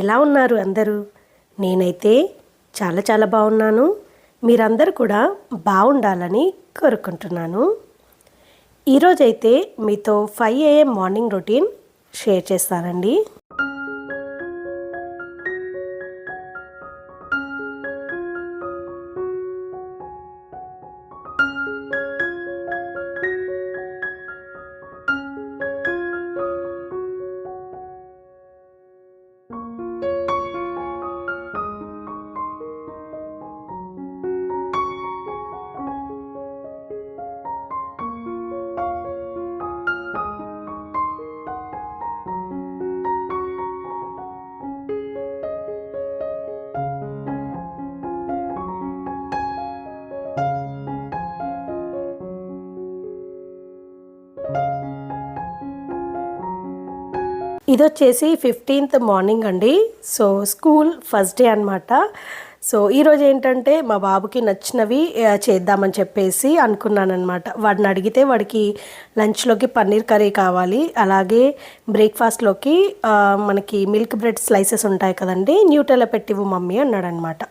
ఎలా ఉన్నారు అందరూ? నేనైతే చాలా చాలా బాగున్నాను. మీరందరూ కూడా బాగుండాలని కోరుకుంటున్నాను. ఈరోజైతే మీతో 5 AM మార్నింగ్ రొటీన్ షేర్ చేస్తానండి. ఇది వచ్చేసి 15th మార్నింగ్ అండి. సో స్కూల్ ఫస్ట్ డే అనమాట. సో ఈరోజు ఏంటంటే మా బాబుకి నచ్చినవి చేద్దామని చెప్పేసి అనుకున్నానమాట. వాడిని అడిగితే వాడికి లంచ్లోకి పన్నీర్ కర్రీ కావాలి, అలాగే బ్రేక్ఫాస్ట్లోకి మనకి మిల్క్ బ్రెడ్ స్లైసెస్ ఉంటాయి కదండి, న్యూటెల్లా పెట్టివు మమ్మీ అన్నాడనమాట.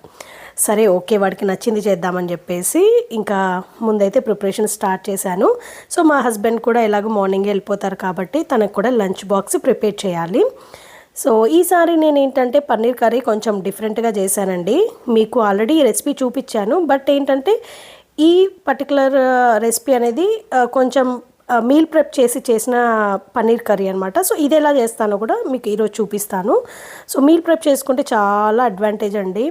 సరే ఓకే, వాడికి నచ్చింది చేద్దామని చెప్పేసి ఇంకా ముందైతే ప్రిపరేషన్ స్టార్ట్ చేశాను. సో మా హస్బెండ్ కూడా ఎలాగో మార్నింగే వెళ్ళిపోతారు కాబట్టి తనకు కూడా లంచ్ బాక్స్ ప్రిపేర్ చేయాలి. సో ఈసారి నేను ఏంటంటే పన్నీర్ కర్రీ కొంచెం డిఫరెంట్గా చేశానండి. మీకు ఆల్రెడీ రెసిపీ చూపించాను, బట్ ఏంటంటే ఈ పర్టికులర్ రెసిపీ అనేది కొంచెం మీల్ ప్రెప్ చేసిన పన్నీర్ కర్రీ అనమాట. సో ఇది ఎలా చేస్తానో కూడా మీకు ఈరోజు చూపిస్తాను. సో మీల్ ప్రెప్ చేసుకుంటే చాలా అడ్వాంటేజ్ అండి.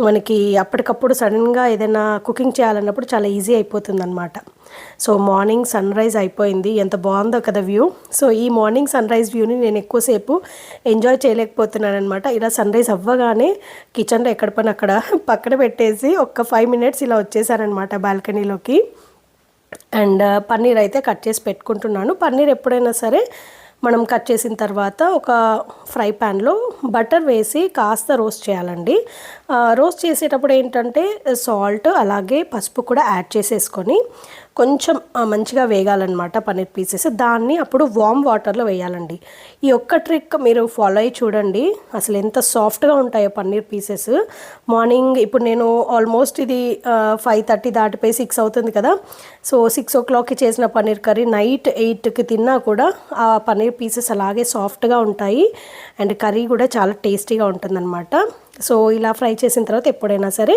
మనకి అప్పటికప్పుడు సడన్గా ఏదైనా కుకింగ్ చేయాలన్నప్పుడు చాలా ఈజీ అయిపోతుంది అనమాట. సో మార్నింగ్ సన్ రైజ్ అయిపోయింది, ఎంత బాగుందో కదా వ్యూ. సో ఈ మార్నింగ్ సన్ రైజ్ వ్యూని నేను ఎక్కువసేపు ఎంజాయ్ చేయలేకపోతున్నాను అనమాట. ఇలా సన్ రైజ్ అవ్వగానే కిచెన్లో ఎక్కడ పని అక్కడ పక్కన పెట్టేసి ఒక 5 minutes ఇలా వచ్చేసారనమాట బాల్కనీలోకి. అండ్ పన్నీర్ అయితే కట్ చేసి పెట్టుకుంటున్నాను. పన్నీర్ ఎప్పుడైనా సరే మనం కట్ చేసిన తర్వాత ఒక ఫ్రై ప్యాన్లో బటర్ వేసి కాస్త రోస్ట్ చేయాలండి. రోస్ట్ చేసేటప్పుడు ఏంటంటే సాల్ట్ అలాగే పసుపు కూడా యాడ్ చేసేసుకొని కొంచెం మంచిగా వేగాలన్నమాట పన్నీర్ పీసెస్. దాన్ని అప్పుడు వామ్ వాటర్లో వేయాలండి. ఈ ఒక్క ట్రిక్ మీరు ఫాలో అయ్యి చూడండి, అసలు ఎంత సాఫ్ట్గా ఉంటాయో పన్నీర్ పీసెస్. మార్నింగ్ ఇప్పుడు నేను ఆల్మోస్ట్ ఇది 5:30 దాటిపోయి 6 అవుతుంది కదా. సో 6 o'clockకి చేసిన పన్నీర్ కర్రీ నైట్ 8కి తిన్నా కూడా ఆ పన్నీర్ పీసెస్ అలాగే సాఫ్ట్గా ఉంటాయి. అండ్ కర్రీ కూడా చాలా టేస్టీగా ఉంటుందన్నమాట. సో ఇలా ఫ్రై చేసిన తర్వాత ఎప్పుడైనా సరే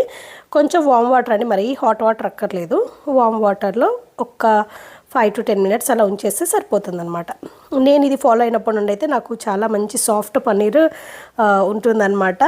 కొంచెం వామ్ వాటర్ అండి, మరీ హాట్ వాటర్ అక్కర్లేదు. వామ్ వాటర్లో ఒక 5 to 10 minutes అలా ఉంచేస్తే సరిపోతుందన్నమాట. నేను ఇది ఫాలో అయినప్పటి నుండి అయితే నాకు చాలా మంచి సాఫ్ట్ పన్నీర్ ఉంటుందన్నమాట.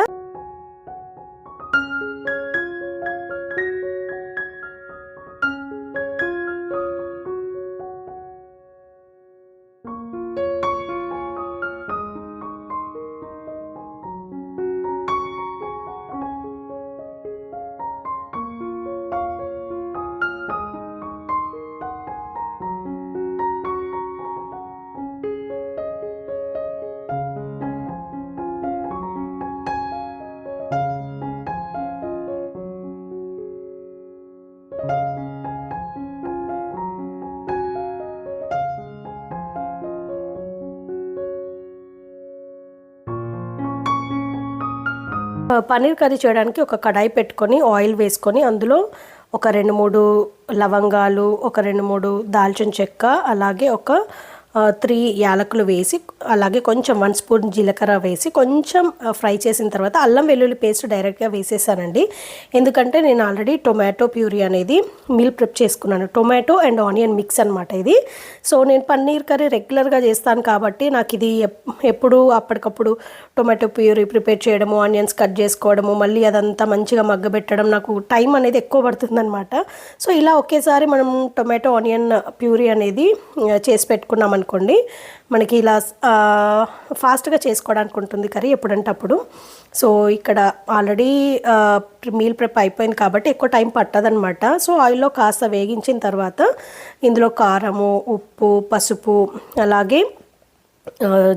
పన్నీర్ కర్రీ చేయడానికి ఒక కడాయి పెట్టుకొని ఆయిల్ వేసుకొని అందులో ఒక 2-3 లవంగాలు, ఒక 2-3 దాల్చిన చెక్క, అలాగే ఒక 3 యాలకులు వేసి, అలాగే కొంచెం 1 స్పూన్ జీలకర్ర వేసి కొంచెం ఫ్రై చేసిన తర్వాత అల్లం వెల్లుల్లి పేస్ట్ డైరెక్ట్గా వేసేసానండి. ఎందుకంటే నేను ఆల్రెడీ టొమాటో ప్యూరీ అనేది మీల్ ప్రిప్ చేసుకున్నాను. టొమాటో అండ్ ఆనియన్ మిక్స్ అనమాట ఇది. సో నేను పన్నీర్ కర్రీ రెగ్యులర్గా చేస్తాను కాబట్టి నాకు ఇది ఎప్పుడు అప్పటికప్పుడు టొమాటో ప్యూరీ ప్రిపేర్ చేయడము, ఆనియన్స్ కట్ చేసుకోవడము, మళ్ళీ అదంతా మంచిగా మగ్గబెట్టడం, నాకు టైం అనేది ఎక్కువ పడుతుందన్నమాట. సో ఇలా ఒకేసారి మనం టొమాటో ఆనియన్ ప్యూరీ అనేది చేసి పెట్టుకున్నాం అనుకోండి, మనకి ఇలా ఫాస్ట్గా చేసుకోవడానికి ఉంటుంది కర్రీ ఎప్పుడంటే అప్పుడు. సో ఇక్కడ ఆల్రెడీ మీల్ ప్రెప్ అయిపోయింది కాబట్టి ఎక్కువ టైం పట్టదనమాట. సో ఆయిల్లో కాస్త వేగించిన తర్వాత ఇందులో కారము, ఉప్పు, పసుపు, అలాగే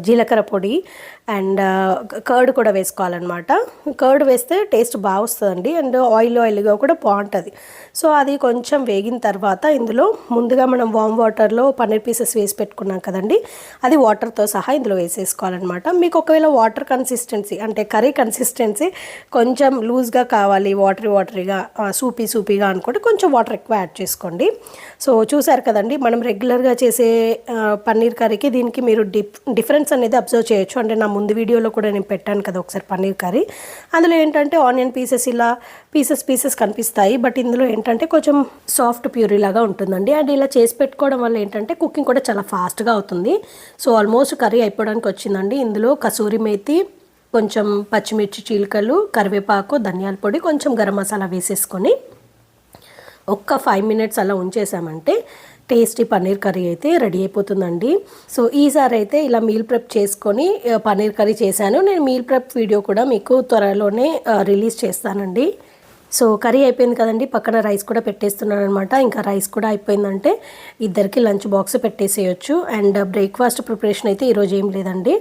జీలకర్ర పొడి అండ్ కర్డ్ కూడా వేసుకోవాలన్నమాట. కర్డ్ వేస్తే టేస్ట్ బాగా వస్తుందండి అండ్ ఆయిల్గా కూడా బాగుంటుంది. సో అది కొంచెం వేగిన తర్వాత ఇందులో ముందుగా మనం వామ్ వాటర్లో పన్నీర్ పీసెస్ వేసి పెట్టుకున్నాం కదండి, అది వాటర్తో సహా ఇందులో వేసేసుకోవాలన్నమాట. మీకు ఒకవేళ వాటర్ కన్సిస్టెన్సీ అంటే కర్రీ కన్సిస్టెన్సీ కొంచెం లూజ్గా కావాలి, వాటరీగా సూపీగా అనుకుంటే కొంచెం వాటర్ ఎక్కువ యాడ్ చేసుకోండి. సో చూసారు కదండి, మనం రెగ్యులర్గా చేసే పన్నీర్ కర్రీకి దీనికి మీరు డిఫరెన్స్ అనేది అబ్జర్వ్ చేయొచ్చు. అంటే నా ముందు వీడియోలో కూడా నేను పెట్టాను కదా ఒకసారి పన్నీర్ కర్రీ, అందులో ఏంటంటే ఆనియన్ పీసెస్ ఇలా పీసెస్ కనిపిస్తాయి, బట్ ఇందులో ఏంటంటే కొంచెం సాఫ్ట్ ప్యూరీ లాగా ఉంటుందండి. అండ్ ఇలా చేసి పెట్టుకోవడం వల్ల ఏంటంటే కుకింగ్ కూడా చాలా ఫాస్ట్గా అవుతుంది. సో ఆల్మోస్ట్ కర్రీ అయిపోవడానికి వచ్చిందండి. ఇందులో కసూరి మేతి, కొంచెం పచ్చిమిర్చి చీలికలు, కరివేపాకు, ధనియాల పొడి, కొంచెం గరం మసాలా వేసేసుకొని ఒక్క 5 minutes అలా ఉంచేసామంటే టేస్టీ పన్నీర్ కర్రీ అయితే రెడీ అయిపోతుందండి. సో ఈసారి అయితే ఇలా మీల్ ప్రెప్ చేసుకొని పన్నీర్ కర్రీ చేశాను. నేను మీల్ ప్రెప్ వీడియో కూడా మీకు త్వరలోనే రిలీజ్ చేస్తానండి. సో కర్రీ అయిపోయింది కదండి, పక్కన రైస్ కూడా పెట్టేస్తున్నాను అనమాట. ఇంకా రైస్ కూడా అయిపోయిందంటే ఇద్దరికి లంచ్ బాక్స్ పెట్టేసేయచ్చు. అండ్ బ్రేక్ఫాస్ట్ ప్రిపరేషన్ అయితే ఈరోజు ఏం లేదండి.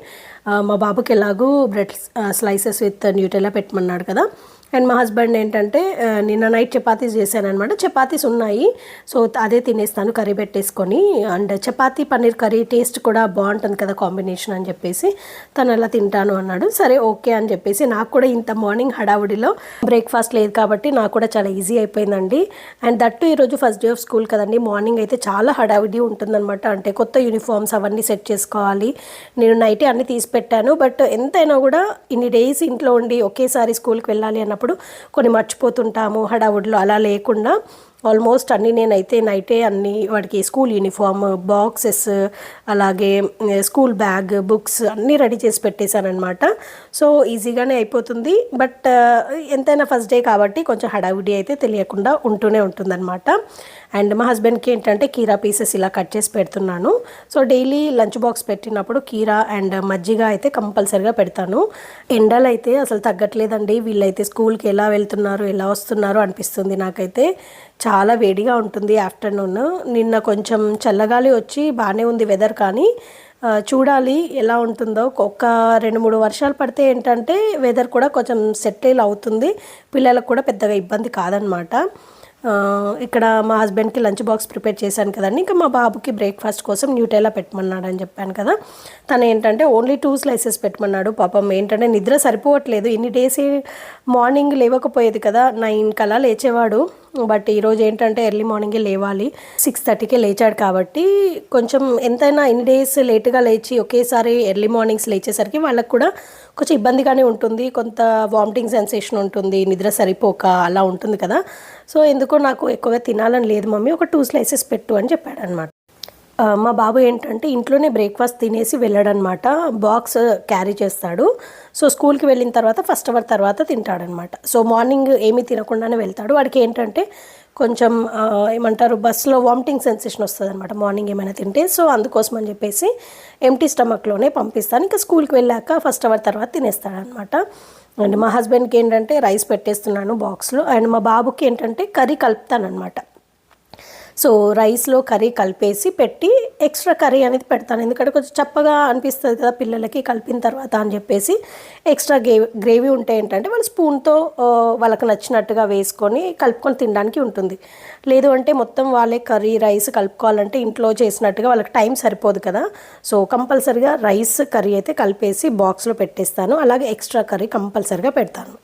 మా బాబుకి ఎలాగూ బ్రెడ్ స్లైసెస్ విత్ న్యూటెల్లా పెట్టమన్నాడు కదా. అండ్ మా హస్బెండ్ ఏంటంటే నిన్న నైట్ చపాతీస్ చేశానమాట. చపాతీస్ ఉన్నాయి, సో అదే తినేస్తాను కర్రీ పెట్టేసుకొని. And chapati paneer curry taste కూడా బాగుంటుంది కదా కాంబినేషన్ అని చెప్పేసి తను అలా తింటాను అన్నాడు. సరే ఓకే అని చెప్పేసి నాకు కూడా ఇంత మార్నింగ్ హడావుడిలో బ్రేక్ఫాస్ట్ లేదు కాబట్టి నాకు కూడా చాలా ఈజీ అయిపోయిందండి. అండ్ దట్టు ఈరోజు ఫస్ట్ డే ఆఫ్ స్కూల్ కదండి, మార్నింగ్ అయితే చాలా హడావుడి ఉంటుందన్నమాట. అంటే కొత్త యూనిఫామ్స్ అవన్నీ సెట్ చేసుకోవాలి. నేను నైటే అన్నీ తీసి పెట్టాను, బట్ ఎంతైనా కూడా ఇన్ని డేస్ ఇంట్లో ఉండి ఒకేసారి స్కూల్కి వెళ్ళాలి అన్నప్పుడు కొన్ని మర్చిపోతుంటాము హడావుడిలో. అలా లేకుండా ఆల్మోస్ట్ అన్నీ నేనైతే నైటే అన్నీ వాడికి స్కూల్ యూనిఫామ్, బాక్సెస్, అలాగే స్కూల్ బ్యాగ్, బుక్స్ అన్నీ రెడీ చేసి పెట్టేశానమాట. సో ఈజీగానే అయిపోతుంది. బట్ ఎంతైనా ఫస్ట్ డే కాబట్టి కొంచెం హడావిడి అయితే తెలియకుండా ఉంటూనే ఉంటుందన్నమాట. అండ్ మా హస్బెండ్కి ఏంటంటే కీరా పీసెస్ ఇలా కట్ చేసి పెడుతున్నాను. సో డైలీ లంచ్ బాక్స్ పెట్టినప్పుడు కీరా అండ్ మజ్జిగ అయితే కంపల్సరిగా పెడతాను. ఎండలు అయితే అసలు తగ్గట్లేదండి. వీళ్ళైతే స్కూల్కి ఎలా వెళ్తున్నారు ఎలా వస్తున్నారు అనిపిస్తుంది నాకైతే. చాలా వేడిగా ఉంటుంది ఆఫ్టర్నూన్. నిన్న కొంచెం చల్లగాలి వచ్చి బాగానే ఉంది వెదర్, కానీ చూడాలి ఎలా ఉంటుందో. ఒక 2-3 వర్షాలు పడితే ఏంటంటే వెదర్ కూడా కొంచెం సెటిల్ అవుతుంది, పిల్లలకు కూడా పెద్దగా ఇబ్బంది కాదనమాట. ఇక్కడ మా హస్బెండ్కి లంచ్ బాక్స్ ప్రిపేర్ చేశాను కదండి. ఇంకా మా బాబుకి బ్రేక్ఫాస్ట్ కోసం న్యూటెల్లా పెట్టమన్నాడు అని చెప్పాను కదా. తను ఏంటంటే ఓన్లీ 2 slices పెట్టమన్నాడు. పాపం ఏంటంటే నిద్ర సరిపోవట్లేదు. ఇన్ని డేస్ మార్నింగ్ లేవకపోయేది కదా, 9 అలా లేచేవాడు. బట్ ఈరోజు ఏంటంటే ఎర్లీ మార్నింగే లేవాలి, 6:30కే లేచాడు. కాబట్టి కొంచెం ఎంతైనా ఇన్ని డేస్ లేట్గా లేచి ఒకేసారి ఎర్లీ మార్నింగ్స్ లేచేసరికి వాళ్ళకు కూడా కొంచెం ఇబ్బందిగానే ఉంటుంది. కొంత వామిటింగ్ సెన్సేషన్ ఉంటుంది, నిద్ర సరిపోక అలా ఉంటుంది కదా. సో ఎందుకో నాకు ఎక్కువగా తినాలని లేదు మమ్మీ, ఒక 2 slices పెట్టు అని చెప్పాడు అనమాట. మా బాబు ఏంటంటే ఇంట్లోనే బ్రేక్ఫాస్ట్ తినేసి వెళ్ళాడనమాట. బాక్స్ క్యారీ చేస్తాడు. సో స్కూల్కి వెళ్ళిన తర్వాత ఫస్ట్ అవర్ తర్వాత తింటాడనమాట. సో మార్నింగ్ ఏమీ తినకుండానే వెళ్తాడు. వాడికి ఏంటంటే కొంచెం ఏమంటారు బస్సులో వామిటింగ్ సెన్సేషన్ వస్తుంది అనమాట మార్నింగ్ ఏమైనా తింటే. సో అందుకోసం అని చెప్పేసి ఎంటీ స్టమక్లోనే పంపిస్తాను. ఇంకా స్కూల్కి వెళ్ళాక ఫస్ట్ అవర్ తర్వాత తినేస్తాడనమాట. అండ్ మా హస్బెండ్కి ఏంటంటే రైస్ పెట్టేస్తున్నాను బాక్స్లో. అండ్ మా బాబుకి ఏంటంటే కర్రీ కలుపుతానమాట. సో రైస్లో కర్రీ కలిపేసి పెట్టి ఎక్స్ట్రా కర్రీ అనేది పెడతాను, ఎందుకంటే కొంచెం చప్పగా అనిపిస్తుంది కదా పిల్లలకి కలిపిన తర్వాత అని చెప్పేసి. ఎక్స్ట్రా గ్రేవీ ఉంటే ఏంటంటే వాళ్ళు స్పూన్తో వాళ్ళకి నచ్చినట్టుగా వేసుకొని కలుపుకొని తినడానికి ఉంటుంది. లేదు అంటే మొత్తం వాళ్ళే కర్రీ రైస్ కలుపుకోవాలంటే ఇంట్లో చేసినట్టుగా వాళ్ళకి టైం సరిపోదు కదా. సో కంపల్సరిగా రైస్ కర్రీ అయితే కలిపేసి బాక్స్లో పెట్టేస్తాను. అలాగే ఎక్స్ట్రా కర్రీ కంపల్సరిగా పెడతాను.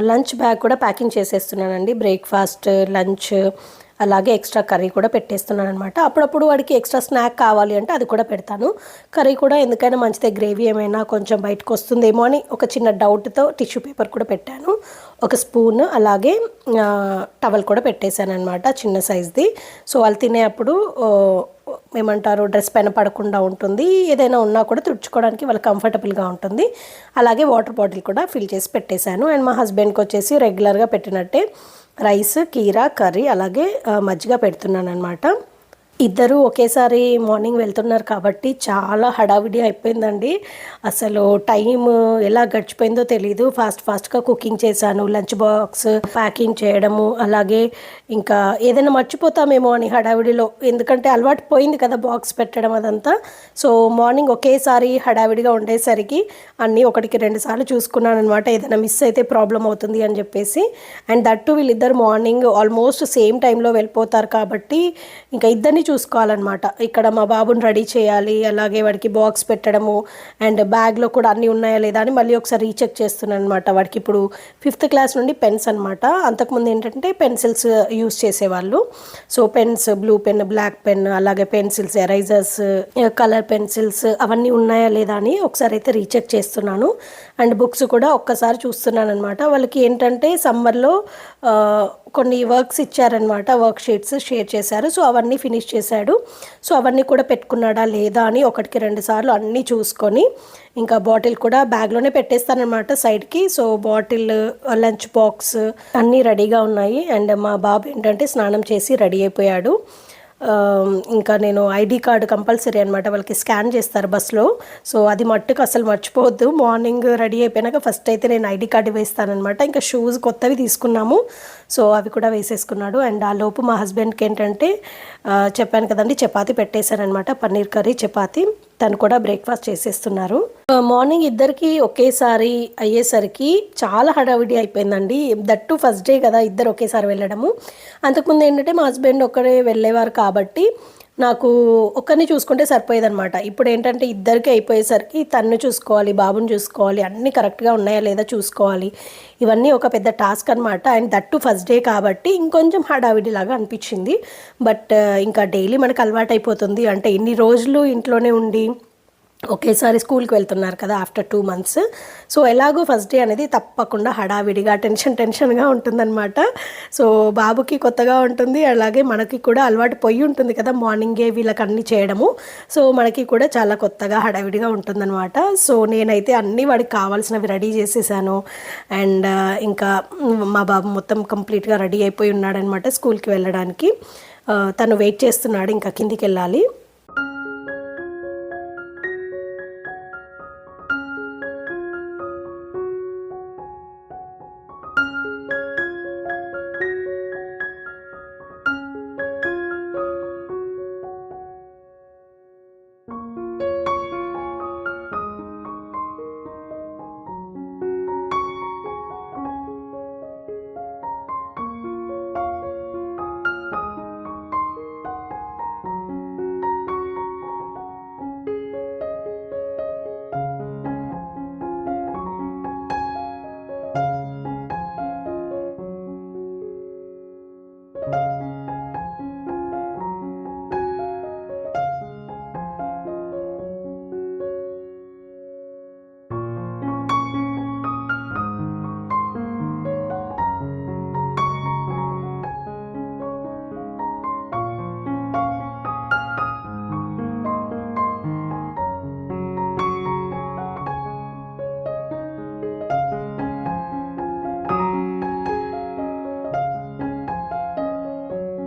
లంచ్ బ్యాగ్ కూడా ప్యాకింగ్ చేసేస్తున్నానండి. బ్రేక్ఫాస్ట్, లంచ్, అలాగే ఎక్స్ట్రా కర్రీ కూడా పెట్టేస్తున్నాను అనమాట. అప్పుడప్పుడు వాడికి ఎక్స్ట్రా స్నాక్ కావాలి అంటే అది కూడా పెడతాను. కర్రీ కూడా ఎందుకైనా మంచిదే, గ్రేవీ ఏమైనా కొంచెం బయటకు వస్తుందేమో అని ఒక చిన్న డౌట్తో టిష్యూ పేపర్ కూడా పెట్టాను, ఒక స్పూన్, అలాగే టవల్ కూడా పెట్టేశాను అనమాట చిన్న సైజ్ది. సో వాళ్ళు తినేటప్పుడు ఏమంటారు డ్రెస్ పైన పడకుండా ఉంటుంది, ఏదైనా ఉన్నా కూడా తుడుచుకోవడానికి వాళ్ళకి కంఫర్టబుల్గా ఉంటుంది. అలాగే వాటర్ బాటిల్ కూడా ఫిల్ చేసి పెట్టేశాను. అండ్ మా హస్బెండ్కి వచ్చేసి రెగ్యులర్గా పెట్టినట్టే రైస్, కీరా, కర్రీ, అలాగే మజ్జిగ పెడుతున్నాను అనమాట. ఇద్దరు ఒకేసారి మార్నింగ్ వెళ్తున్నారు కాబట్టి చాలా హడావిడి అయిపోయిందండి. అసలు టైం ఎలా గడిచిపోయిందో తెలీదు. ఫాస్ట్గా కుకింగ్ చేశాను, లంచ్ బాక్స్ ప్యాకింగ్ చేయడము, అలాగే ఇంకా ఏదైనా మర్చిపోతామేమో అని హడావిడిలో, ఎందుకంటే అలవాటు పోయింది కదా బాక్స్ పెట్టడం అదంతా. సో మార్నింగ్ ఒకేసారి హడావిడిగా ఉండేసరికి అన్నీ ఒకటికి 2 సార్లు చూసుకున్నాను అనమాట, ఏదైనా మిస్ అయితే ప్రాబ్లం అవుతుంది అని చెప్పేసి. అండ్ దట్టు వీళ్ళిద్దరు మార్నింగ్ ఆల్మోస్ట్ సేమ్ టైంలో వెళ్ళిపోతారు కాబట్టి ఇంకా ఇద్దరిని చూసుకోవాలన్నమాట. ఇక్కడ మా బాబుని రెడీ చేయాలి, అలాగే వాడికి బాక్స్ పెట్టడము, అండ్ బ్యాగ్లో కూడా అన్నీ ఉన్నాయా లేదా అని మళ్ళీ ఒకసారి రీచెక్ చేస్తున్నాను అనమాట. వాడికి ఇప్పుడు 5th క్లాస్ నుండి పెన్స్ అనమాట. అంతకుముందు ఏంటంటే పెన్సిల్స్ యూస్ చేసేవాళ్ళు. So pens, blue pen, black pen, అలాగే పెన్సిల్స్, ఎరైజర్స్, కలర్ పెన్సిల్స్ అవన్నీ ఉన్నాయా లేదా అని ఒకసారి అయితే రీచెక్ చేస్తున్నాను. అండ్ బుక్స్ కూడా ఒక్కసారి చూస్తున్నాను అనమాట. వాళ్ళకి ఏంటంటే సమ్మర్లో కొన్ని వర్క్స్ ఇచ్చారనమాట, వర్క్ షీట్స్ షేర్ చేశారు. సో అవన్నీ ఫినిష్ చేశాడు. సో అవన్నీ కూడా పెట్టుకున్నాడా లేదా అని 1-2 సార్లు అన్నీ చూసుకొని ఇంకా బాటిల్ కూడా బ్యాగ్లోనే పెట్టేస్తానమాట సైడ్కి. సో బాటిల్, లంచ్ బాక్స్ అన్నీ రెడీగా ఉన్నాయి. అండ్ మా బాబు ఏంటంటే స్నానం చేసి రెడీ అయిపోయాడు. ఇంకా నేను ఐడి కార్డు కంపల్సరీ అనమాట, వాళ్ళకి స్కాన్ చేస్తారు బస్సులో. సో అది మట్టుకు అసలు మర్చిపోవద్దు. మార్నింగ్ రెడీ అయిపోయినాక ఫస్ట్ అయితే నేను ఐడి కార్డు వేస్తానమాట. ఇంకా షూస్ కొత్తవి తీసుకున్నాము, సో అవి కూడా వేసేసుకున్నాడు. అండ్ ఆ లోపు మా హస్బెండ్కి ఏంటంటే చెప్పాను కదండి, చపాతీ పెట్టేశారనమాట, పన్నీర్ కర్రీ, చపాతీ. తను కూడా బ్రేక్ఫాస్ట్ చేసేస్తున్నారు. మార్నింగ్ ఇద్దరికి ఒకేసారి అయ్యేసరికి చాలా హడావిడి అయిపోయిందండి. దట్టు ఫస్ట్ డే కదా ఇద్దరు ఒకేసారి వెళ్ళడము. అంతకుముందు ఏంటంటే మా హస్బెండ్ ఒక్కరే వెళ్ళేవారు కాబట్టి నాకు ఒక్కరిని చూసుకుంటే సరిపోయేదనమాట. ఇప్పుడు ఏంటంటే ఇద్దరికి అయిపోయేసరికి తన్ను చూసుకోవాలి, బాబుని చూసుకోవాలి, అన్నీ కరెక్ట్గా ఉన్నాయా లేదా చూసుకోవాలి. ఇవన్నీ ఒక పెద్ద టాస్క్ అనమాట. అండ్ దట్టు ఫస్ట్ డే కాబట్టి ఇంకొంచెం హడావిడిలాగా అనిపించింది. బట్ ఇంకా డైలీ మనకు అలవాటు అయిపోతుంది. అంటే ఇన్ని రోజులు ఇంట్లోనే ఉండి ఒకేసారి స్కూల్కి వెళ్తున్నారు కదా ఆఫ్టర్ 2 months. సో ఎలాగో ఫస్ట్ డే అనేది తప్పకుండా హడావిడిగా టెన్షన్గా ఉంటుందన్నమాట. సో బాబుకి కొత్తగా ఉంటుంది, అలాగే మనకి కూడా అలవాటు పోయి ఉంటుంది కదా మార్నింగే వీళ్ళకి అన్నీ చేయడము. సో మనకి కూడా చాలా కొత్తగా హడావిడిగా ఉంటుందన్నమాట. సో నేనైతే అన్నీ వాడికి కావాల్సినవి రెడీ చేసేసాను. అండ్ ఇంకా మా బాబు మొత్తం కంప్లీట్గా రెడీ అయిపోయి ఉన్నాడనమాట స్కూల్కి వెళ్ళడానికి. తను వెయిట్ చేస్తున్నాడు, ఇంకా కిందికి వెళ్ళాలి.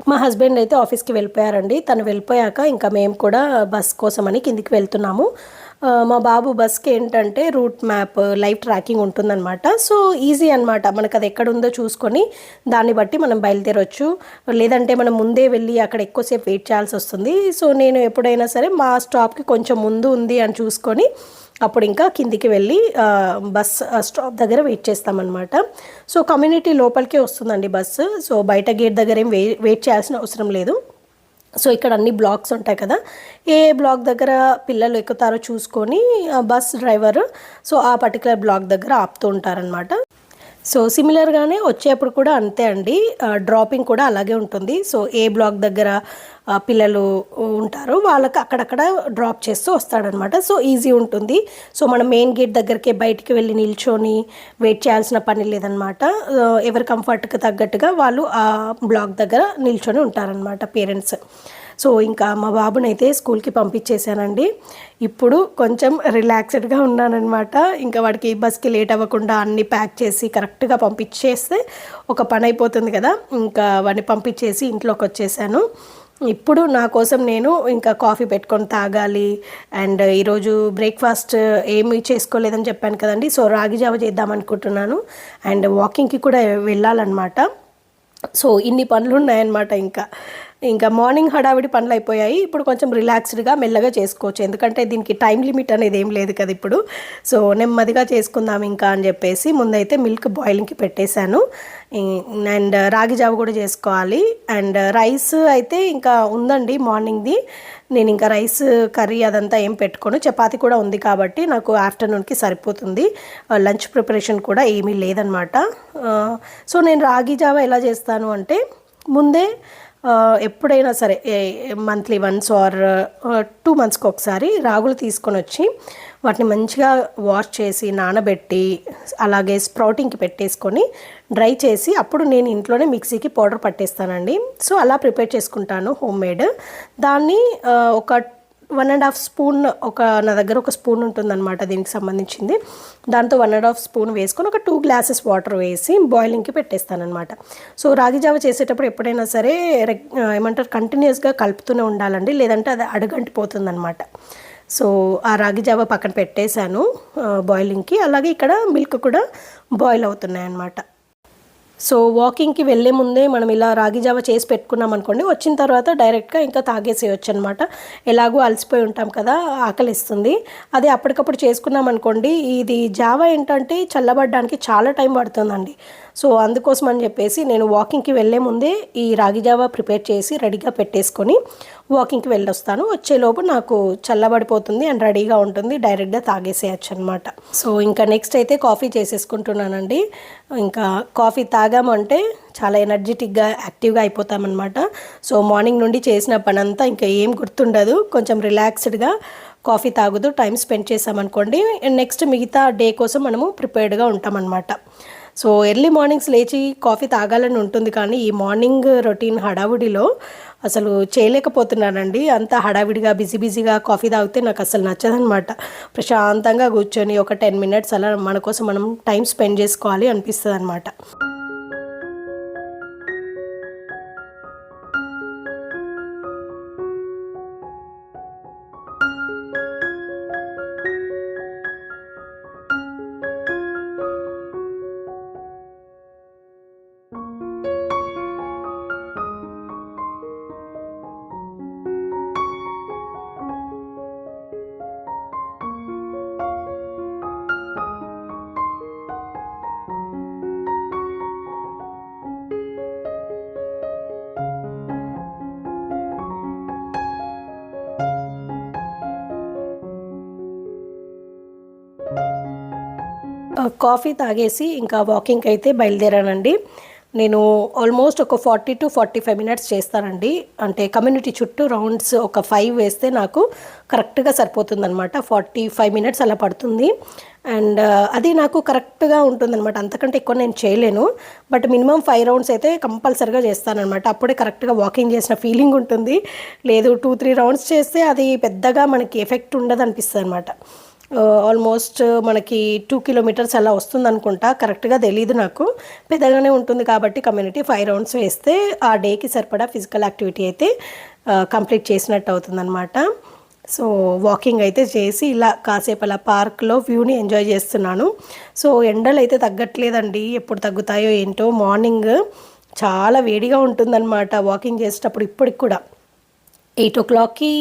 మా హస్బెండ్ అయితే ఆఫీస్కి వెళ్ళిపోయారండి. తను వెళ్ళిపోయాక ఇంకా మేము కూడా బస్ కోసమని కిందికి వెళ్తున్నాము. మా బాబు బస్కి ఏంటంటే రూట్ మ్యాప్, లైవ్ ట్రాకింగ్ ఉంటుందన్నమాట. సో ఈజీ అనమాట, మనకు అది ఎక్కడుందో చూసుకొని దాన్ని బట్టి మనం బయలుదేరొచ్చు. లేదంటే మనం ముందే వెళ్ళి అక్కడ ఎక్కువసేపు వెయిట్ చేయాల్సి వస్తుంది. సో నేను ఎప్పుడైనా సరే మా స్టాప్కి కొంచెం ముందు ఉంది అని చూసుకొని అప్పుడు ఇంకా కిందికి వెళ్ళి బస్ స్టాప్ దగ్గర వెయిట్ చేస్తామన్నమాట. సో కమ్యూనిటీ లోపలికే వస్తుందండి బస్సు. సో బయట గేట్ దగ్గర ఏం వెయిట్ చేయాల్సిన అవసరం లేదు. సో ఇక్కడ అన్ని బ్లాక్స్ ఉంటాయి కదా, ఏ బ్లాక్ దగ్గర పిల్లలు ఎక్కుతారో చూసుకొని బస్ డ్రైవర్ సో ఆ పర్టికులర్ బ్లాక్ దగ్గర ఆపుతూ ఉంటారనమాట. సో సిమిలర్గానే వచ్చేప్పుడు కూడా అంతే అండి, డ్రాపింగ్ కూడా అలాగే ఉంటుంది. సో ఏ బ్లాక్ దగ్గర పిల్లలు ఉంటారో వాళ్ళకి అక్కడక్కడ డ్రాప్ చేస్తూ వస్తాడనమాట. సో ఈజీ ఉంటుంది. సో మనం మెయిన్ గేట్ దగ్గరికి బయటికి వెళ్ళి నిల్చొని వెయిట్ చేయాల్సిన పని లేదనమాట. ఎవరి కంఫర్ట్కి తగ్గట్టుగా వాళ్ళు ఆ బ్లాక్ దగ్గర నిల్చొని ఉంటారనమాట పేరెంట్స్. సో ఇంకా మా బాబునైతే స్కూల్కి పంపించేశానండి. ఇప్పుడు కొంచెం రిలాక్స్డ్గా ఉన్నానన్నమాట. ఇంకా వాడికి బస్కి లేట్ అవ్వకుండా అన్నీ ప్యాక్ చేసి కరెక్ట్గా పంపించేస్తే ఒక పని అయిపోతుంది కదా. ఇంకా వాడిని పంపించేసి ఇంట్లోకి వచ్చేసాను. ఇప్పుడు నా కోసం నేను ఇంకా కాఫీ పెట్టుకొని తాగాలి. అండ్ ఈరోజు బ్రేక్ఫాస్ట్ ఏమీ చేసుకోలేదని చెప్పాను కదండి. సో రాగి జావ చేద్దాం అనుకుంటున్నాను. అండ్ వాకింగ్కి కూడా వెళ్ళాలన్నమాట. సో ఇన్ని పనులు ఉన్నాయన్నమాట. ఇంకా మార్నింగ్ హడావిడి పనులు అయిపోయాయి. ఇప్పుడు కొంచెం రిలాక్స్డ్గా మెల్లగా చేసుకోవచ్చు, ఎందుకంటే దీనికి టైం లిమిట్ అనేది ఏం లేదు కదా ఇప్పుడు. సో నెమ్మదిగా చేసుకుందాం ఇంకా అని చెప్పేసి ముందైతే మిల్క్ బాయిలింగ్కి పెట్టేశాను. అండ్ రాగి జావ కూడా చేసుకోవాలి. అండ్ రైస్ అయితే ఇంకా ఉందండి మార్నింగ్ది. నేను ఇంకా రైస్ కర్రీ అదంతా ఏం పెట్టుకోను, చపాతీ కూడా ఉంది కాబట్టి నాకు ఆఫ్టర్నూన్కి సరిపోతుంది. లంచ్ ప్రిపరేషన్ కూడా ఏమీ లేదనమాట. సో నేను రాగి జావ ఎలా చేస్తాను అంటే, ముందే ఎప్పుడైనా సరే మంత్లీ వన్స్ ఆర్ 2 monthsకి ఒకసారి రాగులు తీసుకొని వచ్చి వాటిని మంచిగా వాష్ చేసి నానబెట్టి అలాగే స్ప్రౌటింగ్కి పెట్టేసుకొని డ్రై చేసి అప్పుడు నేను ఇంట్లోనే మిక్సీకి పౌడర్ పట్టేస్తానండి. సో అలా ప్రిపేర్ చేసుకుంటాను హోమ్ మేడ్. దాన్ని ఒక 1.5 స్పూన్, నా దగ్గర ఒక స్పూన్ ఉంటుందన్నమాట దీనికి సంబంధించింది. దాంతో 1.5 స్పూన్ వేసుకొని ఒక 2 glasses వాటర్ వేసి బాయిలింగ్కి పెట్టేస్తానమాట. సో రాగి జావ చేసేటప్పుడు ఎప్పుడైనా సరే ఏమంటారు కంటిన్యూస్గా కలుపుతూనే ఉండాలండి, లేదంటే అది అడుగంటిపోతుంది అనమాట. సో ఆ రాగి జావ పక్కన పెట్టేశాను బాయిలింగ్కి. అలాగే ఇక్కడ మిల్క్ కూడా బాయిల్ అవుతున్నాయి అన్నమాట. సో వాకింగ్కి వెళ్ళే ముందే మనం ఇలా రాగి జావ చేసి పెట్టుకున్నాం అనుకోండి, వచ్చిన తర్వాత డైరెక్ట్గా ఇంకా తాగేసేయచ్చు అనమాట. ఎలాగో అలసిపోయి ఉంటాం కదా, ఆకలిస్తుంది. అదే అప్పటికప్పుడు చేసుకున్నాం అనుకోండి, ఇది జావ ఏంటంటే చల్లబడడానికి చాలా టైం పడుతుందండి. సో అందుకోసం అని చెప్పేసి నేను వాకింగ్కి వెళ్ళే ముందే ఈ రాగి జావ ప్రిపేర్ చేసి రెడీగా పెట్టేసుకొని వాకింగ్కి వెళ్ళొస్తాను. వచ్చేలోపు నాకు చల్లబడిపోతుంది అండ్ రెడీగా ఉంటుంది, డైరెక్ట్గా తాగేసేయచ్చు అనమాట. సో ఇంకా నెక్స్ట్ అయితే కాఫీ చేసేసుకుంటున్నానండి. ఇంకా కాఫీ తాగామంటే చాలా ఎనర్జెటిక్గా యాక్టివ్గా అయిపోతామన్నమాట. సో మార్నింగ్ నుండి చేసిన పని అంతా ఇంకా ఏం గుర్తుండదు. కొంచెం రిలాక్స్డ్గా కాఫీ తాగుతూ టైం స్పెండ్ చేసామనుకోండి, నెక్స్ట్ మిగతా డే కోసం మనము ప్రిపేర్డ్గా ఉంటామన్నమాట. సో ఎర్లీ మార్నింగ్స్ లేచి కాఫీ తాగాలని ఉంటుంది, కానీ ఈ మార్నింగ్ రొటీన్ హడావుడిలో అసలు చేయలేకపోతున్నానండి. అంత హడావిడిగా బిజీగా కాఫీ తాగితే నాకు అసలు నచ్చదనమాట. ప్రశాంతంగా కూర్చొని ఒక 10 minutes అలా మన కోసం మనం టైం స్పెండ్ చేసుకోవాలి అనిపిస్తుంది అనమాట. కాఫీ తాగేసి ఇంకా వాకింగ్కి అయితే బయలుదేరానండి. నేను ఆల్మోస్ట్ ఒక 40 to 45 minutes చేస్తానండి. అంటే కమ్యూనిటీ చుట్టూ రౌండ్స్ ఒక 5 వేస్తే నాకు కరెక్ట్గా సరిపోతుందనమాట. 45 minutes అలా పడుతుంది. అండ్ అది నాకు కరెక్ట్గా ఉంటుందన్నమాట. అంతకంటే ఎక్కువ నేను చేయలేను, బట్ మినిమం 5 rounds అయితే కంపల్సరీగా చేస్తానన్నమాట. అప్పుడే కరెక్ట్గా వాకింగ్ చేసిన ఫీలింగ్ ఉంటుంది. లేదు 2-3 rounds చేస్తే అది పెద్దగా మనకి ఎఫెక్ట్ ఉండదు అనిపిస్తుంది అనమాట. ఆల్మోస్ట్ మనకి 2 kilometers అలా వస్తుంది అనుకుంటా, కరెక్ట్గా తెలీదు నాకు. పెద్దగానే ఉంటుంది కాబట్టి కమ్యూనిటీ 5 rounds వేస్తే ఆ డేకి సరిపడా ఫిజికల్ యాక్టివిటీ అయితే కంప్లీట్ చేసినట్టు అవుతుందన్నమాట. సో వాకింగ్ అయితే చేసి ఇలా కాసేపు అలా పార్క్లో వ్యూని ఎంజాయ్ చేస్తున్నాను. సో ఎండలు అయితే తగ్గట్లేదండి, ఎప్పుడు తగ్గుతాయో ఏంటో. మార్నింగ్ చాలా వేడిగా ఉంటుందన్నమాట వాకింగ్ చేసేటప్పుడు. ఇప్పటికి కూడా 8 o'clockకి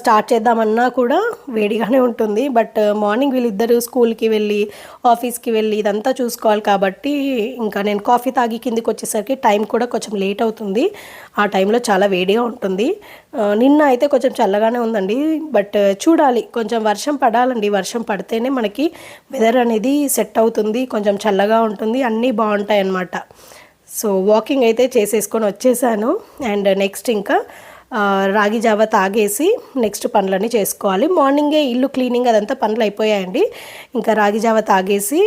స్టార్ట్ చేద్దామన్నా కూడా వేడిగానే ఉంటుంది. బట్ మార్నింగ్ వీళ్ళిద్దరూ స్కూల్కి వెళ్ళి ఆఫీస్కి వెళ్ళి ఇదంతా చూసుకోవాలి కాబట్టి ఇంకా నేను కాఫీ తాగి కిందికి వచ్చేసరికి టైం కూడా కొంచెం లేట్ అవుతుంది. ఆ టైంలో చాలా వేడిగా ఉంటుంది. నిన్న అయితే కొంచెం చల్లగానే ఉందండి. బట్ చూడాలి, కొంచెం వర్షం పడాలండి. వర్షం పడితేనే మనకి వెదర్ అనేది సెట్ అవుతుంది, కొంచెం చల్లగా ఉంటుంది, అన్నీ బాగుంటాయి అన్నమాట. సో వాకింగ్ అయితే చేసేసుకొని వచ్చేసాను. అండ్ నెక్స్ట్ ఇంకా రాగి జావ తాగేసి నెక్స్ట్ పనులన్నీ చేసుకోవాలి. మార్నింగే ఇల్లు క్లీనింగ్ అదంతా పనులు అయిపోయాయండి. ఇంకా రాగి జావ తాగేసి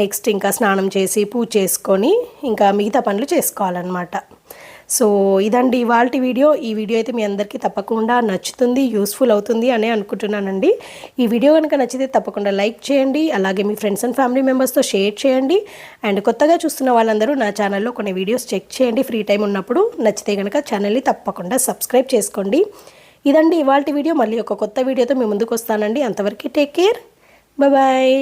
నెక్స్ట్ ఇంకా స్నానం చేసి పూజ చేసుకొని ఇంకా మిగతా పనులు చేసుకోవాలన్నమాట. సో ఇదండి ఇవాల్టి వీడియో. ఈ వీడియో అయితే మీ అందరికీ తప్పకుండా నచ్చుతుంది, యూస్ఫుల్ అవుతుంది అని అనుకుంటున్నానండి. ఈ వీడియో కనుక నచ్చితే తప్పకుండా లైక్ చేయండి, అలాగే మీ ఫ్రెండ్స్ అండ్ ఫ్యామిలీ మెంబర్స్తో షేర్ చేయండి. అండ్ కొత్తగా చూస్తున్న వాళ్ళందరూ నా ఛానల్లో కొన్ని వీడియోస్ చెక్ చేయండి ఫ్రీ టైం ఉన్నప్పుడు. నచ్చితే కనుక ఛానల్ని తప్పకుండా సబ్స్క్రైబ్ చేసుకోండి. ఇదండి ఇవాల్టి వీడియో. మళ్ళీ ఒక కొత్త వీడియోతో మీ ముందుకు వస్తానండి. అంతవరకు టేక్ కేర్, బాయ్.